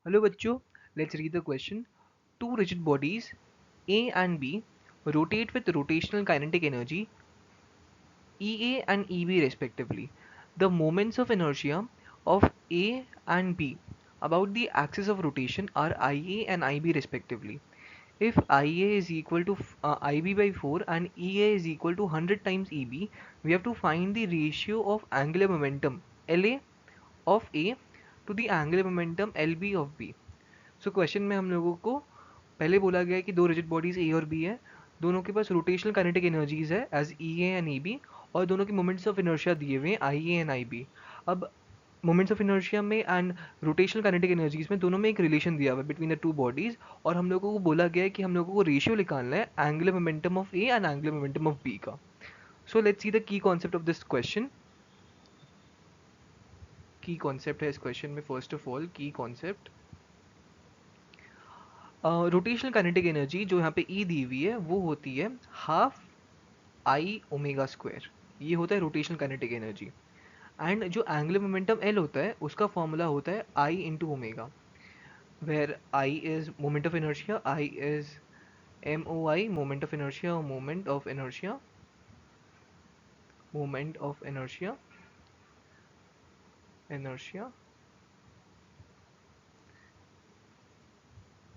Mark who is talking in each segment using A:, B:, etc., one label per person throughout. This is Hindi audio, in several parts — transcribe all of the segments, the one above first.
A: Hello bachcho, let's read the question. Two rigid bodies A and B rotate with rotational kinetic energy EA and EB respectively. The moments of inertia of A and B about the axis of rotation are IA and IB respectively. If IA is equal to IB by 4 and EA is equal to 100 times EB, we have to find the ratio of angular momentum LA of A to the angular momentum LB of B. So question में हम लोगों को पहले बोला गया है कि दो रिजिड बॉडीज ए और बी है, दोनों के पास रोटेशनल काइनेटिक एनर्जीज है as E A and E B, और दोनों के मोमेंट्स ऑफ इनर्शिया दिए हुए हैं I A and I B. अब मोमेंट्स ऑफ इनर्शिया में एंड रोटेशनल काइनेटिक एनर्जीज में दोनों में एक रिलेशन दिया हुआ है बिटवीन द टू बॉडीज, और हम लोगों को बोला गया है कि हम लोगों को रेशियो निकालना है angular momentum of A and angular momentum of B का. So let's see the key concept of this question. Key concept है इस क्वेश्चन में, first of all key concept rotational kinetic energy जो यहाँ पे ई दी हुई है वो होती है हाफ आई ओमेगा स्क्वायर. ये होता है रोटेशनल काइनेटिक एनर्जी. एंड जो एंगुलर मोमेंटम एल होता है उसका फॉर्मूला होता है I into omega, where I is moment of inertia, I is M O I moment of inertia, moment of inertia, moment of inertia, inertia,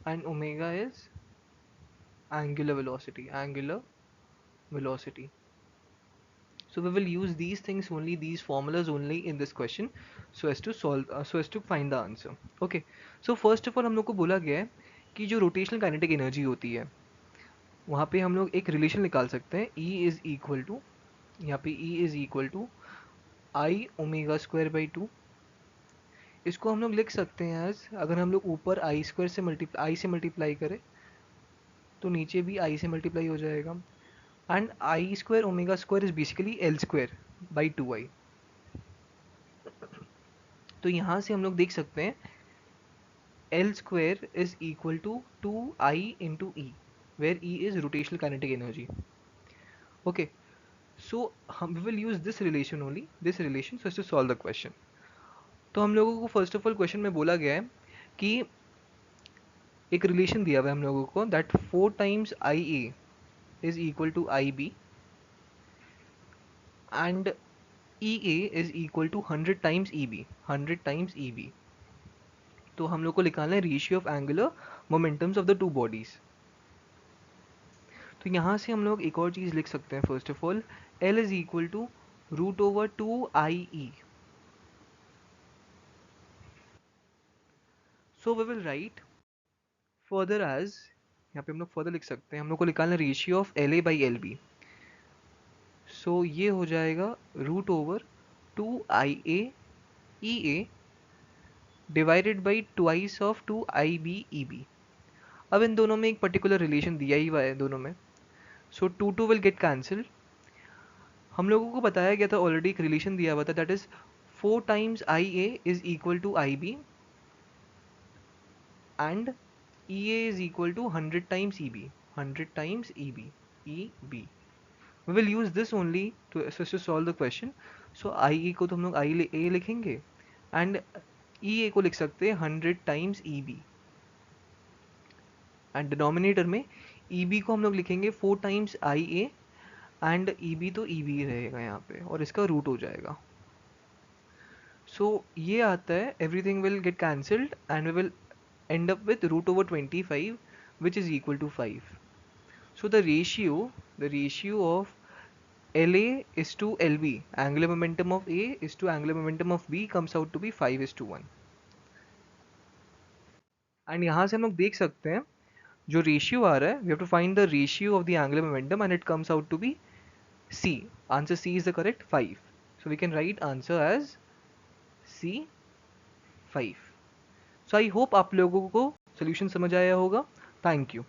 A: and omega is angular velocity, angular velocity. So we will use these things only, these formulas only in this question, so as to solve so as to find the answer. Okay, so first of all हम लोग को बोला गया है कि जो रोटेशनल काइनेटिक एनर्जी होती है वहाँ पे हम लोग एक रिलेशन निकाल सकते हैं E इज इक्वल टू, यहाँ पे E is equal to I omega square by 2. इसको हम लोग लिख सकते हैं एज, अगर हम लोग ऊपर आई स्क्वायर से मल्टीप्लाई करें तो नीचे भी आई से मल्टीप्लाई हो जाएगा. And I square omega square is basically L square by 2i. तो यहाँ से हम लोग देख सकते हैं L square is equal to 2i into E, where E is rotational kinetic energy. Okay, so हम we will use this relation only, this relation so as to solve the question. तो हम लोगों को फर्स्ट ऑफ ऑल क्वेश्चन में बोला गया है कि एक रिलेशन दिया हुआ है हम लोगों को that 4 times I A is equal to I B and E A is equal to 100 times E B, 100 times E B. तो हम लोग को निकालना है ratio of angular momentums of the two bodies. तो यहाँ से हम लोग एक और चीज़ लिख सकते हैं. First of all L is equal to root over 2IE. So we will write further as, यहाँ पे हम लोग फर्दर लिख सकते हैं, हम लोग को निकालना ratio of L A by L B. So ये हो जाएगा root over 2IA E A divided by twice of 2IB EB. अब इन दोनों में एक पर्टिकुलर रिलेशन दिया ही हुआ है दोनों में, सो 2 विल गेट कैंसिल. हम लोगों को बताया गया था ऑलरेडी, एक रिलेशन दिया हुआ था that is 4 times I A is equal to I B and E A is equal to 100 times E B, 100 times E B, E B. We will use this only to solve the question. So I A को तो हम लोग आई ए लिखेंगे एंड ई ए को लिख सकते हैं 100 times E B, and denominator में ई बी को हम लोग लिखेंगे 4 times I A and E B तो ई बी रहेगा यहाँ पे और इसका रूट हो जाएगा. सो ये आता है everything will get cancelled and we will end up with root over 25 which is equal to 5. So the ratio of LA is to LB, angular momentum of A is to angular momentum of B comes out to be 5:1. And यहाँ से हम लोग देख सकते हैं जो रेशियो आ रहा है, we have to find the ratio of the angular momentum and it comes out to be C. Answer C is the correct 5. So we can write answer as C 5. So I hope आप लोगों को सोल्यूशन समझ आया होगा. Thank you.